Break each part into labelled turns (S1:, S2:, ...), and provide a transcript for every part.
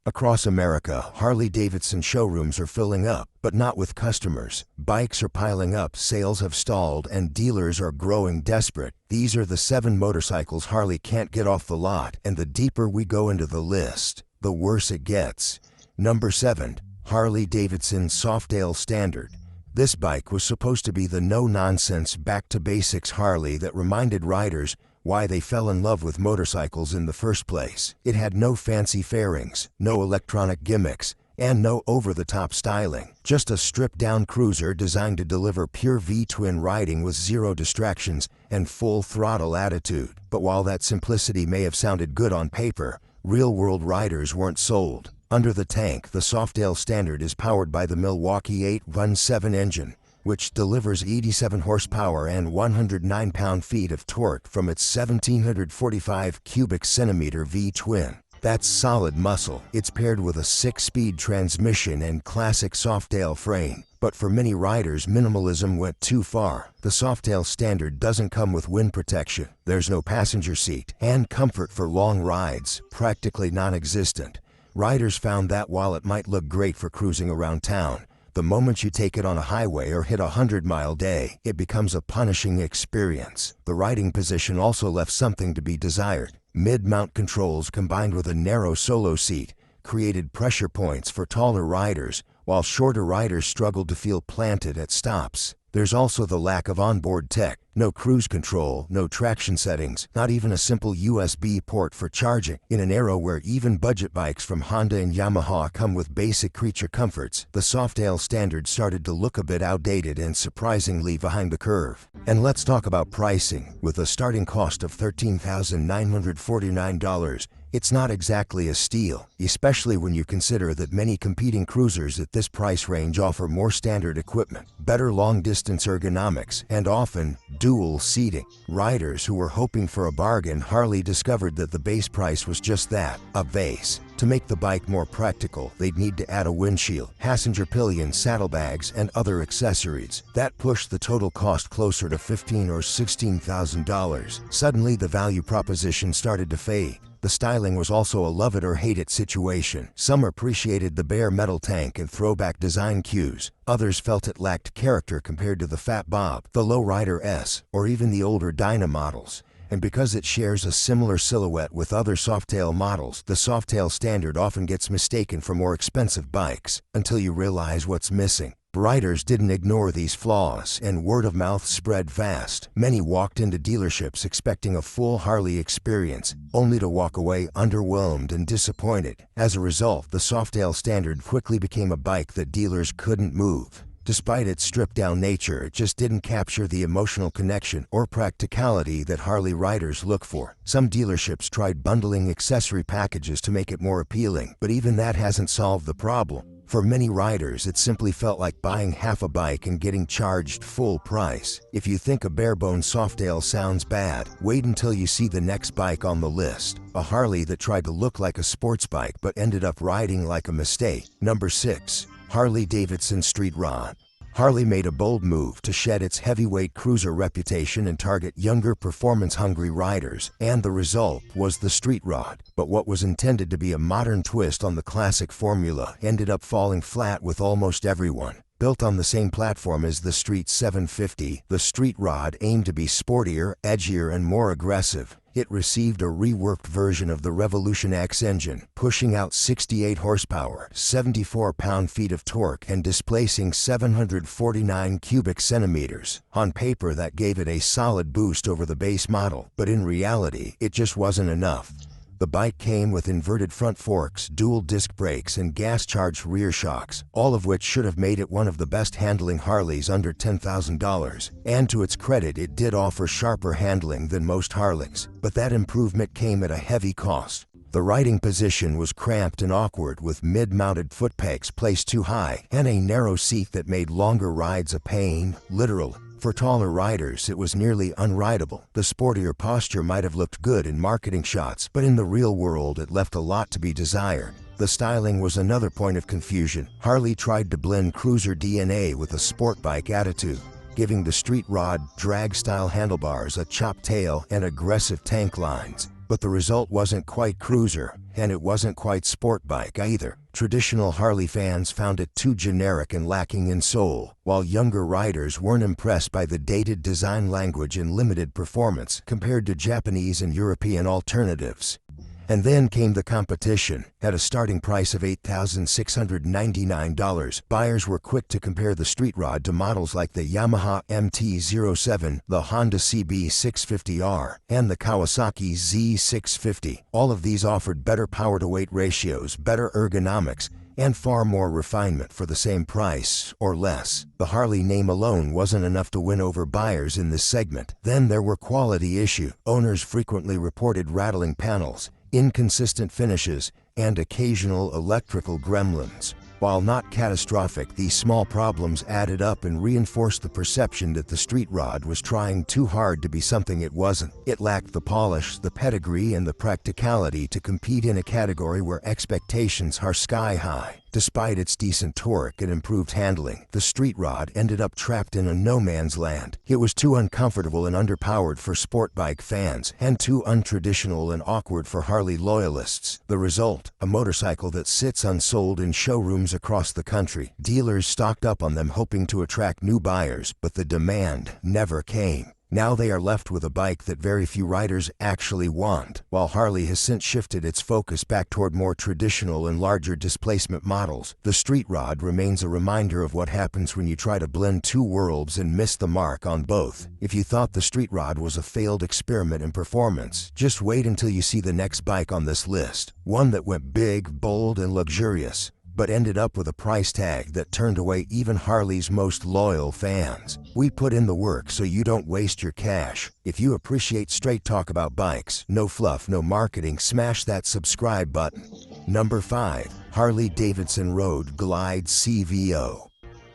S1: Across America, Harley-Davidson showrooms are filling up, but not with customers. Bikes are piling up, sales have stalled, and dealers are growing desperate. These are the 7 motorcycles Harley can't get off the lot, and the deeper we go into the list, the worse it gets. Number 7. Harley-Davidson Softail Standard. This bike was supposed to be the no-nonsense, back-to-basics Harley that reminded riders why they fell in love with motorcycles in the first place. It had no fancy fairings, no electronic gimmicks, and no over-the-top styling. Just a stripped-down cruiser designed to deliver pure V-twin riding with zero distractions and full-throttle attitude. But while that simplicity may have sounded good on paper, real-world riders weren't sold. Under the tank, the Softail Standard is powered by the Milwaukee 817 engine, which delivers 87 horsepower and 109 pound-feet of torque from its 1,745 cubic centimeter V-twin. That's solid muscle. It's paired with a 6-speed transmission and classic Softail frame. But for many riders, minimalism went too far. The Softail Standard doesn't come with wind protection. There's no passenger seat, and comfort for long rides, practically non-existent. Riders found that while it might look great for cruising around town, the moment you take it on a highway or hit a 100-mile day, it becomes a punishing experience. The riding position also left something to be desired. Mid-mount controls combined with a narrow solo seat created pressure points for taller riders, while shorter riders struggled to feel planted at stops. There's also the lack of onboard tech. No cruise control, no traction settings, not even a simple USB port for charging. In an era where even budget bikes from Honda and Yamaha come with basic creature comforts, the Softail Standard started to look a bit outdated and surprisingly behind the curve. And let's talk about pricing. With a starting cost of $13,949, it's not exactly a steal, especially when you consider that many competing cruisers at this price range offer more standard equipment, better long-distance ergonomics, and often dual seating. Riders who were hoping for a bargain, Harley discovered that the base price was just that, a base. To make the bike more practical, they'd need to add a windshield, passenger pillion, saddlebags, and other accessories. That pushed the total cost closer to $15,000 or $16,000. Suddenly, the value proposition started to fade. The styling was also a love-it-or-hate-it situation. Some appreciated the bare metal tank and throwback design cues. Others felt it lacked character compared to the Fat Bob, the Lowrider S, or even the older Dyna models. And because it shares a similar silhouette with other Softail models, the Softail Standard often gets mistaken for more expensive bikes, until you realize what's missing. Riders didn't ignore these flaws, and word of mouth spread fast. Many walked into dealerships expecting a full Harley experience, only to walk away underwhelmed and disappointed. As a result, the Softail Standard quickly became a bike that dealers couldn't move. Despite its stripped-down nature, it just didn't capture the emotional connection or practicality that Harley riders look for. Some dealerships tried bundling accessory packages to make it more appealing, but even that hasn't solved the problem. For many riders, it simply felt like buying half a bike and getting charged full price. If you think a bare-bones Softail sounds bad, wait until you see the next bike on the list. A Harley that tried to look like a sports bike but ended up riding like a mistake. Number 6. HarleyDavidson Street Rod. Harley made a bold move to shed its heavyweight cruiser reputation and target younger, performance-hungry riders, and the result was the Street Rod. But what was intended to be a modern twist on the classic formula ended up falling flat with almost everyone. Built on the same platform as the Street 750, the Street Rod aimed to be sportier, edgier, and more aggressive. It received a reworked version of the Revolution X engine, pushing out 68 horsepower, 74 pound-feet of torque, and displacing 749 cubic centimeters. On paper, that gave it a solid boost over the base model, but in reality, it just wasn't enough. The bike came with inverted front forks, dual disc brakes, and gas-charged rear shocks, all of which should have made it one of the best handling Harleys under $10,000. And to its credit, it did offer sharper handling than most Harleys, but that improvement came at a heavy cost. The riding position was cramped and awkward, with mid-mounted foot pegs placed too high and a narrow seat that made longer rides a pain, literally. For taller riders, it was nearly unrideable. The sportier posture might have looked good in marketing shots, but in the real world it left a lot to be desired. The styling was another point of confusion. Harley tried to blend cruiser DNA with a sport bike attitude, giving the Street Rod drag-style handlebars, a chopped tail, and aggressive tank lines. But the result wasn't quite cruiser. and it wasn't quite sport bike either. Traditional Harley fans found it too generic and lacking in soul, while younger riders weren't impressed by the dated design language and limited performance compared to Japanese and European alternatives. And then came the competition. At a starting price of $8,699, buyers were quick to compare the Street Rod to models like the Yamaha MT-07, the Honda CB650R, and the Kawasaki Z650. All of these offered better power-to-weight ratios, better ergonomics, and far more refinement for the same price, or less. The Harley name alone wasn't enough to win over buyers in this segment. Then there were quality issues. Owners frequently reported rattling panels, inconsistent finishes, and occasional electrical gremlins. While not catastrophic, these small problems added up and reinforced the perception that the Street Rod was trying too hard to be something it wasn't. It lacked the polish, the pedigree, and the practicality to compete in a category where expectations are sky high. Despite its decent torque and improved handling, the Street Rod ended up trapped in a no-man's land. It was too uncomfortable and underpowered for sport bike fans, and too untraditional and awkward for Harley loyalists. The result, a motorcycle that sits unsold in showrooms across the country. Dealers stocked up on them hoping to attract new buyers, but the demand never came. Now they are left with a bike that very few riders actually want. While Harley has since shifted its focus back toward more traditional and larger displacement models, the Street Rod remains a reminder of what happens when you try to blend two worlds and miss the mark on both. If you thought the Street Rod was a failed experiment in performance, just wait until you see the next bike on this list. One that went big, bold, and luxurious, but ended up with a price tag that turned away even Harley's most loyal fans. We put in the work so you don't waste your cash. If you appreciate straight talk about bikes, no fluff, no marketing, smash that subscribe button. Number 5. Harley-Davidson Road Glide CVO.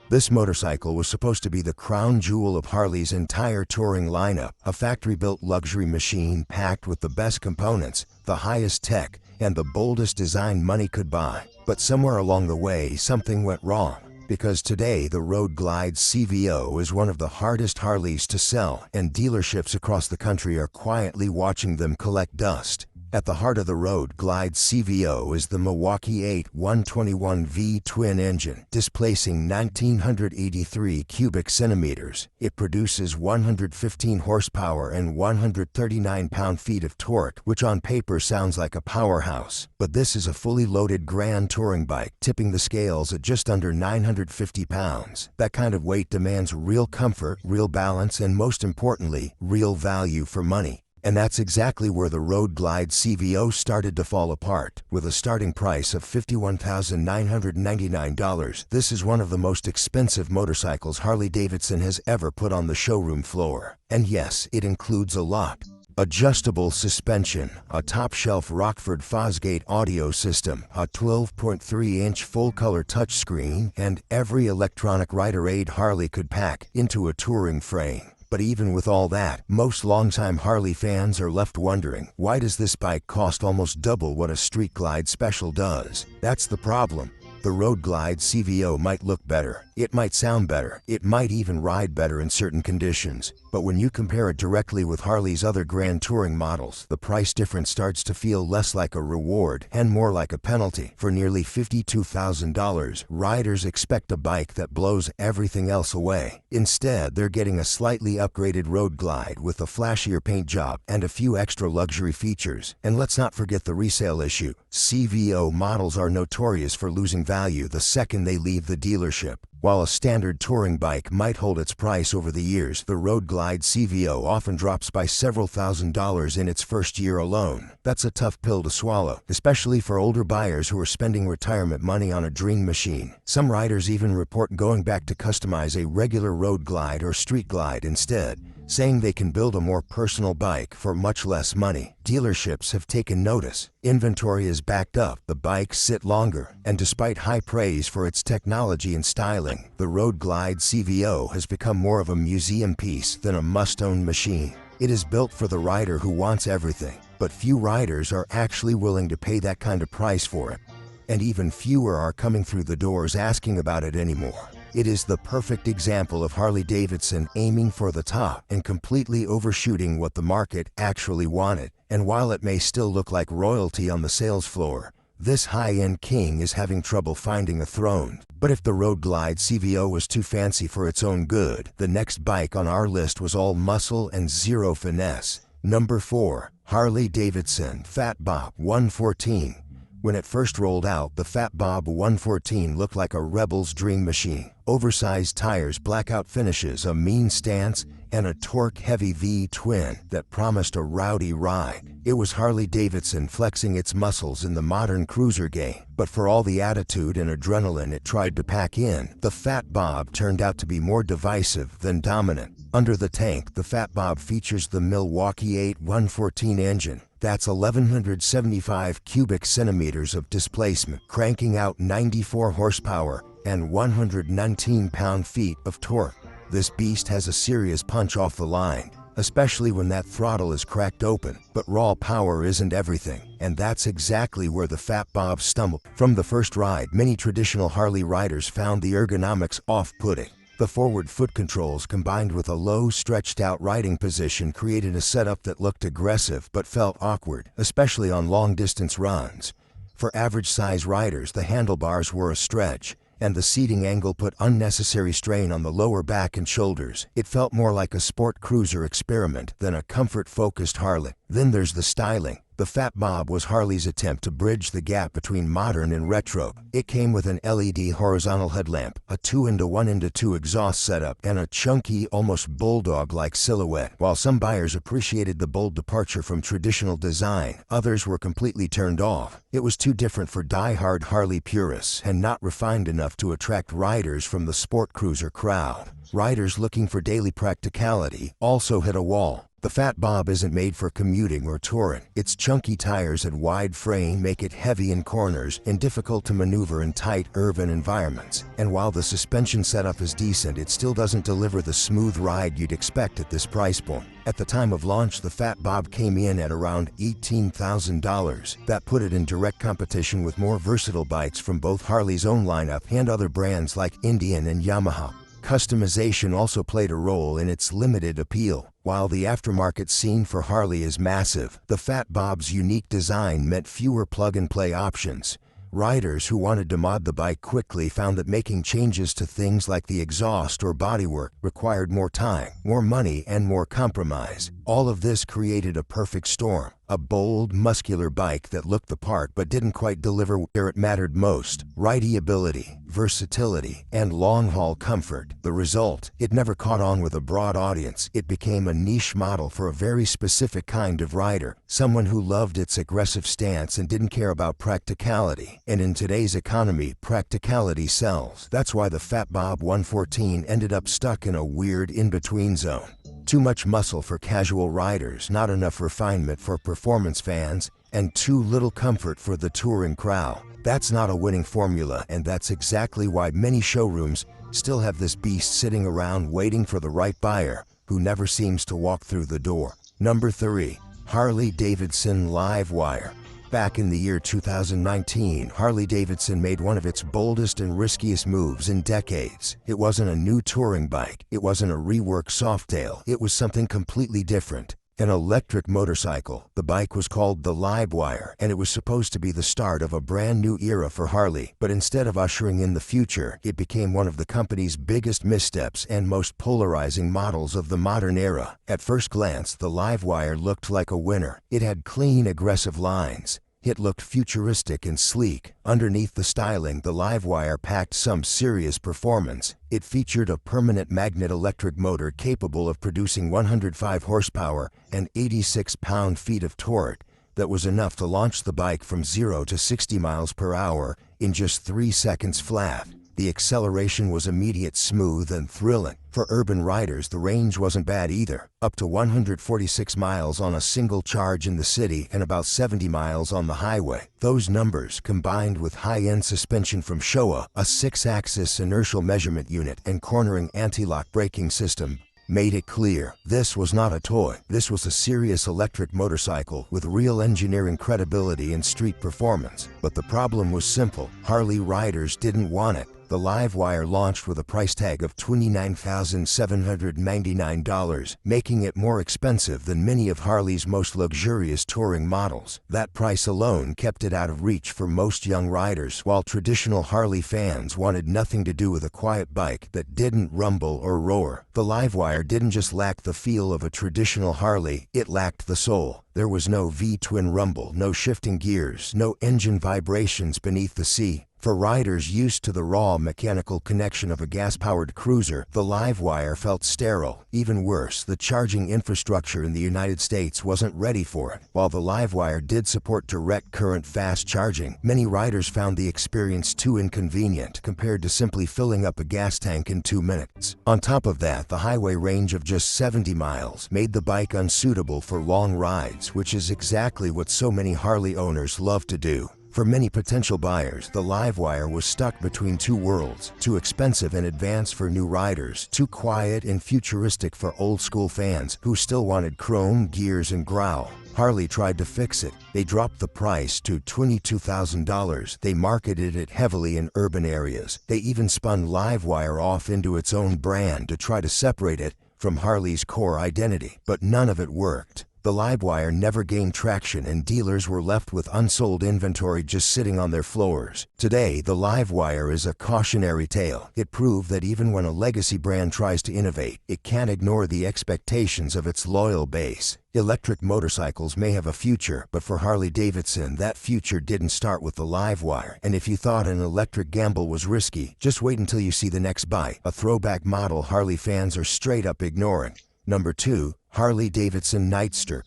S1: This motorcycle was supposed to be the crown jewel of Harley's entire touring lineup, a factory-built luxury machine packed with the best components, the highest tech, and the boldest design money could buy. But somewhere along the way, something went wrong, because today the Road Glide CVO is one of the hardest Harleys to sell, and dealerships across the country are quietly watching them collect dust. At the heart of the Road Glide CVO is the Milwaukee 8 121V twin engine, displacing 1,983 cubic centimeters. It produces 115 horsepower and 139 pound-feet of torque, which on paper sounds like a powerhouse. But this is a fully loaded grand touring bike, tipping the scales at just under 950 pounds. That kind of weight demands real comfort, real balance, and most importantly, real value for money. And that's exactly where the Road Glide CVO started to fall apart. With a starting price of $51,999, this is one of the most expensive motorcycles Harley-Davidson has ever put on the showroom floor. And yes, it includes a lot. Adjustable suspension, a top-shelf Rockford Fosgate audio system, a 12.3-inch full-color touchscreen, and every electronic rider aid Harley could pack into a touring frame. But even with all that, most longtime Harley fans are left wondering, why does this bike cost almost double what a Street Glide Special does? That's the problem. The Road Glide CVO might look better, it might sound better, it might even ride better in certain conditions. But when you compare it directly with Harley's other grand touring models, the price difference starts to feel less like a reward and more like a penalty. For nearly $52,000, riders expect a bike that blows everything else away. Instead, they're getting a slightly upgraded Road Glide with a flashier paint job and a few extra luxury features. And let's not forget the resale issue. CVO models are notorious for losing value the second they leave the dealership. While a standard touring bike might hold its price over the years, the Road Glide CVO often drops by several $1,000s in its first year alone. That's a tough pill to swallow, especially for older buyers who are spending retirement money on a dream machine. Some riders even report going back to customize a regular Road Glide or Street Glide instead, saying they can build a more personal bike for much less money. Dealerships have taken notice. Inventory is backed up, the bikes sit longer, and despite high praise for its technology and styling, the Road Glide CVO has become more of a museum piece than a must-own machine. It is built for the rider who wants everything, but few riders are actually willing to pay that kind of price for it. And even fewer are coming through the doors asking about it anymore. It is the perfect example of Harley-Davidson aiming for the top and completely overshooting what the market actually wanted. And while it may still look like royalty on the sales floor, this high-end king is having trouble finding a throne. But if the Road Glide CVO was too fancy for its own good, the next bike on our list was all muscle and zero finesse. Number 4. Harley-Davidson Fat Bob 114. When it first rolled out, the Fat Bob 114 looked like a rebel's dream machine. Oversized tires, blackout finishes, a mean stance, and a torque-heavy V-twin that promised a rowdy ride. It was Harley-Davidson flexing its muscles in the modern cruiser game. But for all the attitude and adrenaline it tried to pack in, the Fat Bob turned out to be more divisive than dominant. Under the tank, the Fat Bob features the Milwaukee 8114 engine. That's 1,175 cubic centimeters of displacement, cranking out 94 horsepower and 119 pound-feet of torque. This beast has a serious punch off the line, especially when that throttle is cracked open. But raw power isn't everything, and that's exactly where the Fat Bob stumbled. From the first ride, many traditional Harley riders found the ergonomics off-putting. The forward foot controls combined with a low, stretched-out riding position created a setup that looked aggressive but felt awkward, especially on long-distance runs. For average-size riders, the handlebars were a stretch, and the seating angle put unnecessary strain on the lower back and shoulders. It felt more like a sport cruiser experiment than a comfort-focused Harley. Then there's the styling. The Fat Bob was Harley's attempt to bridge the gap between modern and retro. It came with an LED horizontal headlamp, a 2-into-1-into-2 exhaust setup, and a chunky, almost bulldog-like silhouette. While some buyers appreciated the bold departure from traditional design, others were completely turned off. It was too different for die-hard Harley purists and not refined enough to attract riders from the sport cruiser crowd. Riders looking for daily practicality also hit a wall. The Fat Bob isn't made for commuting or touring. Its chunky tires and wide frame make it heavy in corners and difficult to maneuver in tight urban environments. And while the suspension setup is decent, it still doesn't deliver the smooth ride you'd expect at this price point. At the time of launch, the Fat Bob came in at around $18,000. That put it in direct competition with more versatile bikes from both Harley's own lineup and other brands like Indian and Yamaha. Customization also played a role in its limited appeal. While the aftermarket scene for Harley is massive, the Fat Bob's unique design meant fewer plug-and-play options. Riders who wanted to mod the bike quickly found that making changes to things like the exhaust or bodywork required more time, more money, and more compromise. All of this created a perfect storm. A bold, muscular bike that looked the part but didn't quite deliver where it mattered most: rideability, versatility, and long-haul comfort. The result? It never caught on with a broad audience. It became a niche model for a very specific kind of rider, someone who loved its aggressive stance and didn't care about practicality. And in today's economy, practicality sells. That's why the Fat Bob 114 ended up stuck in a weird in-between zone. Too much muscle for casual riders, not enough refinement for performance fans, and too little comfort for the touring crowd. That's not a winning formula, and that's exactly why many showrooms still have this beast sitting around waiting for the right buyer, who never seems to walk through the door. Number 3. Harley-Davidson LiveWire. Back in the year 2019, Harley-Davidson made one of its boldest and riskiest moves in decades. It wasn't a new touring bike. It wasn't a reworked Softail. It was something completely different. An electric motorcycle. The bike was called the LiveWire, and it was supposed to be the start of a brand new era for Harley. But instead of ushering in the future, it became one of the company's biggest missteps and most polarizing models of the modern era. At first glance, the LiveWire looked like a winner. It had clean, aggressive lines. It looked futuristic and sleek. Underneath the styling, the LiveWire packed some serious performance. It featured a permanent magnet electric motor capable of producing 105 horsepower and 86 pound-feet of torque that was enough to launch the bike from 0 to 60 miles per hour in just 3 seconds flat. The acceleration was immediate, smooth, and thrilling. For urban riders, the range wasn't bad either. Up to 146 miles on a single charge in the city and about 70 miles on the highway. Those numbers, combined with high-end suspension from Showa, a 6-axis inertial measurement unit, and cornering anti-lock braking system, made it clear this was not a toy. This was a serious electric motorcycle with real engineering credibility and street performance. But the problem was simple. Harley riders didn't want it. The LiveWire launched with a price tag of $29,799, making it more expensive than many of Harley's most luxurious touring models. That price alone kept it out of reach for most young riders, while traditional Harley fans wanted nothing to do with a quiet bike that didn't rumble or roar. The LiveWire didn't just lack the feel of a traditional Harley, it lacked the soul. There was no V-twin rumble, no shifting gears, no engine vibrations beneath the seat. For riders used to the raw mechanical connection of a gas-powered cruiser, the LiveWire felt sterile. Even worse, the charging infrastructure in the United States wasn't ready for it. While the LiveWire did support direct current fast charging, many riders found the experience too inconvenient compared to simply filling up a gas tank in 2 minutes. On top of that, the highway range of just 70 miles made the bike unsuitable for long rides, which is exactly what so many Harley owners love to do. For many potential buyers, the LiveWire was stuck between two worlds: too expensive and advanced for new riders, too quiet and futuristic for old-school fans who still wanted chrome, gears, and growl. Harley tried to fix it. They dropped the price to $22,000. They marketed it heavily in urban areas. They even spun LiveWire off into its own brand to try to separate it from Harley's core identity. But none of it worked. The LiveWire never gained traction, and dealers were left with unsold inventory just sitting on their floors. Today, the LiveWire is a cautionary tale. It proved that even when a legacy brand tries to innovate, it can't ignore the expectations of its loyal base. Electric motorcycles may have a future, but for Harley-Davidson, that future didn't start with the LiveWire. And if you thought an electric gamble was risky, just wait until you see the next bike, a throwback model Harley fans are straight up ignoring. Number 2. Harley-Davidson Nightster.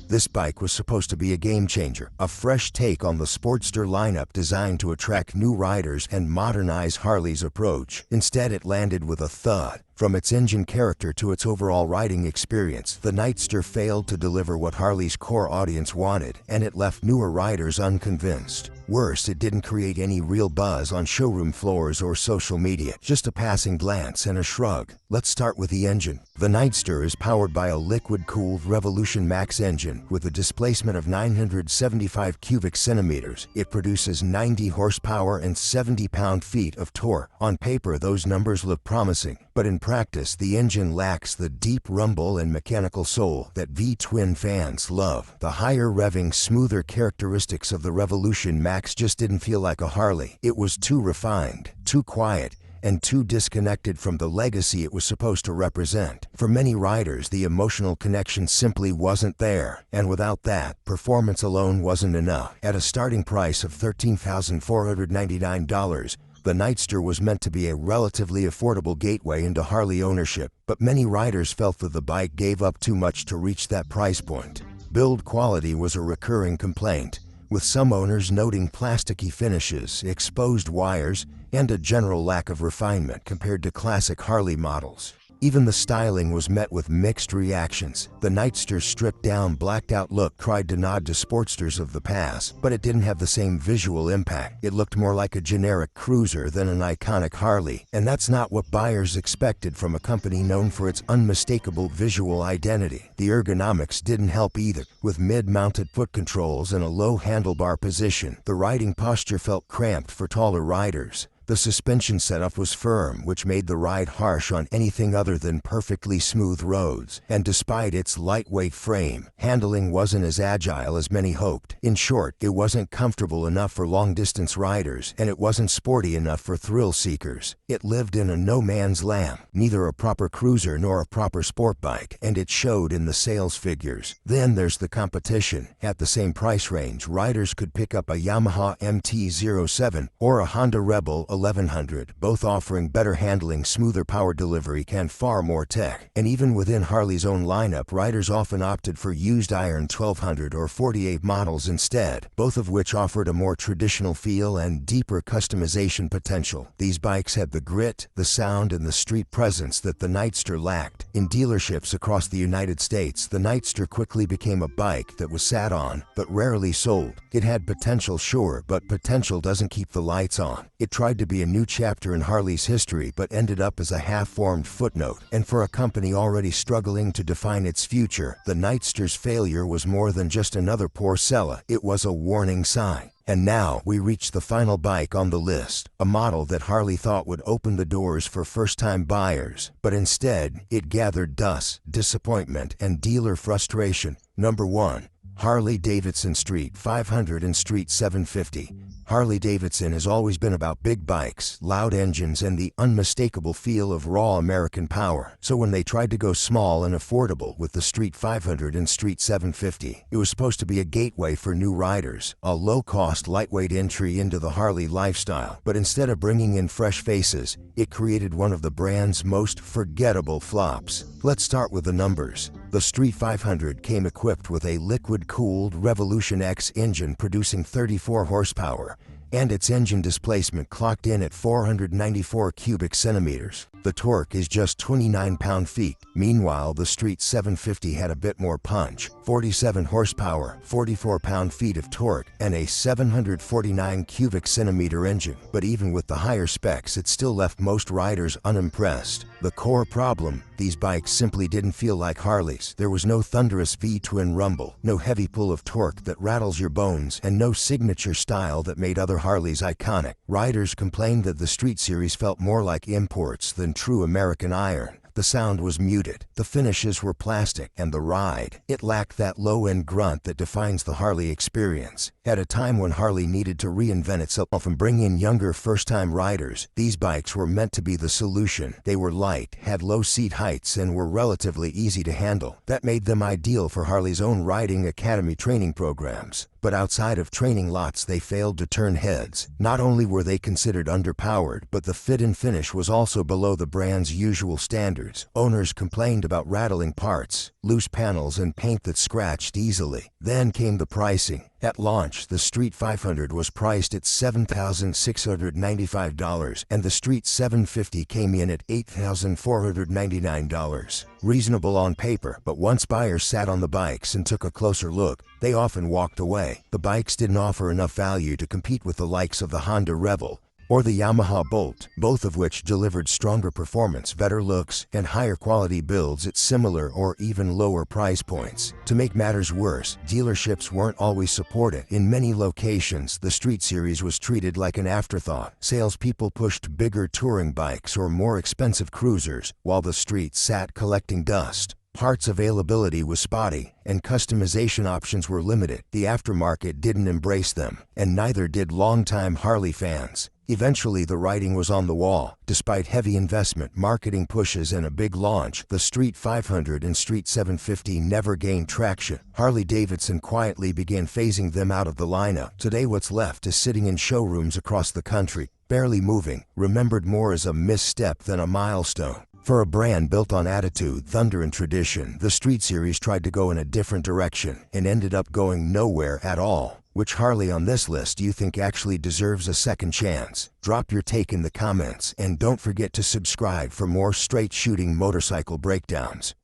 S1: This bike was supposed to be a game-changer, a fresh take on the Sportster lineup designed to attract new riders and modernize Harley's approach. Instead, it landed with a thud. From its engine character to its overall riding experience, the Nightster failed to deliver what Harley's core audience wanted, and it left newer riders unconvinced. Worse, it didn't create any real buzz on showroom floors or social media, just a passing glance and a shrug. Let's start with the engine. The Nightster is powered by a liquid-cooled Revolution Max engine with a displacement of 975 cubic centimeters. It produces 90 horsepower and 70 pound-feet of torque. On paper, those numbers look promising, but in practice, the engine lacks the deep rumble and mechanical soul that V-twin fans love. The higher revving, smoother characteristics of the Revolution Max just didn't feel like a Harley. It was too refined, too quiet, and too disconnected from the legacy it was supposed to represent. For many riders, the emotional connection simply wasn't there, and without that, performance alone wasn't enough. At a starting price of $13,499, the Nightster was meant to be a relatively affordable gateway into Harley ownership, but many riders felt that the bike gave up too much to reach that price point. Build quality was a recurring complaint, with some owners noting plasticky finishes, exposed wires, and a general lack of refinement compared to classic Harley models. Even the styling was met with mixed reactions. The Nightster's stripped-down, blacked-out look tried to nod to Sportsters of the past, but it didn't have the same visual impact. It looked more like a generic cruiser than an iconic Harley, and that's not what buyers expected from a company known for its unmistakable visual identity. The ergonomics didn't help either. With mid-mounted foot controls and a low handlebar position, the riding posture felt cramped for taller riders. The suspension setup was firm, which made the ride harsh on anything other than perfectly smooth roads. And despite its lightweight frame, handling wasn't as agile as many hoped. In short, it wasn't comfortable enough for long-distance riders, and it wasn't sporty enough for thrill seekers. It lived in a no-man's land, neither a proper cruiser nor a proper sport bike, and it showed in the sales figures. Then there's the competition. At the same price range, riders could pick up a Yamaha MT-07 or a Honda Rebel 1100, both offering better handling, smoother power delivery, and far more tech. And even within Harley's own lineup, riders often opted for used iron 1200 or 48 models instead, both of which offered a more traditional feel and deeper customization potential. These bikes had the grit, the sound, and the street presence that the Nightster lacked. In dealerships across the United States, the Nightster quickly became a bike that was sat on, but rarely sold. It had potential, sure, but potential doesn't keep the lights on. It tried to be a new chapter in Harley's history, but ended up as a half-formed footnote. And for a company already struggling to define its future, the Nightster's failure was more than just another poor seller. It was a warning sign. And now we reach the final bike on the list, a model that Harley thought would open the doors for first-time buyers, but instead, it gathered dust, disappointment, and dealer frustration. Number 1. Harley-Davidson Street 500 and Street 750. Harley-Davidson has always been about big bikes, loud engines, and the unmistakable feel of raw American power. So when they tried to go small and affordable with the Street 500 and Street 750, it was supposed to be a gateway for new riders, a low-cost, lightweight entry into the Harley lifestyle. But instead of bringing in fresh faces, it created one of the brand's most forgettable flops. Let's start with the numbers. The Street 500 came equipped with a liquid-cooled Revolution X engine producing 34 horsepower, and its engine displacement clocked in at 494 cubic centimeters. The torque is just 29 pound-feet. Meanwhile, the Street 750 had a bit more punch, 47 horsepower, 44 pound-feet of torque, and a 749 cubic centimeter engine. But even with the higher specs, it still left most riders unimpressed. The core problem: these bikes simply didn't feel like Harleys. There was no thunderous V-twin rumble, no heavy pull of torque that rattles your bones, and no signature style that made other Harleys iconic. Riders complained that the Street Series felt more like imports than true American iron. The sound was muted, the finishes were plastic, and the ride, it lacked that low-end grunt that defines the Harley experience. At a time when Harley needed to reinvent itself and bring in younger first-time riders, these bikes were meant to be the solution. They were light, had low seat heights, and were relatively easy to handle. That made them ideal for Harley's own riding academy training programs. But outside of training lots, they failed to turn heads. Not only were they considered underpowered, but the fit and finish was also below the brand's usual standards. Owners complained about rattling parts, loose panels, and paint that scratched easily. Then came the pricing. At launch, the Street 500 was priced at $7,695, and the Street 750 came in at $8,499. Reasonable on paper, but once buyers sat on the bikes and took a closer look, they often walked away. The bikes didn't offer enough value to compete with the likes of the Honda Rebel or the Yamaha Bolt, both of which delivered stronger performance, better looks, and higher quality builds at similar or even lower price points. To make matters worse, dealerships weren't always supportive. In many locations, the Street Series was treated like an afterthought. Salespeople pushed bigger touring bikes or more expensive cruisers, while the Street sat collecting dust. Parts availability was spotty, and customization options were limited. The aftermarket didn't embrace them, and neither did longtime Harley fans. Eventually, the writing was on the wall. Despite heavy investment, marketing pushes, and a big launch, the Street 500 and Street 750 never gained traction. Harley-Davidson quietly began phasing them out of the lineup. Today, what's left is sitting in showrooms across the country, barely moving, remembered more as a misstep than a milestone. For a brand built on attitude, thunder, and tradition, the Street Series tried to go in a different direction and ended up going nowhere at all. Which Harley on this list do you think actually deserves a second chance? Drop your take in the comments, and don't forget to subscribe for more straight-shooting motorcycle breakdowns.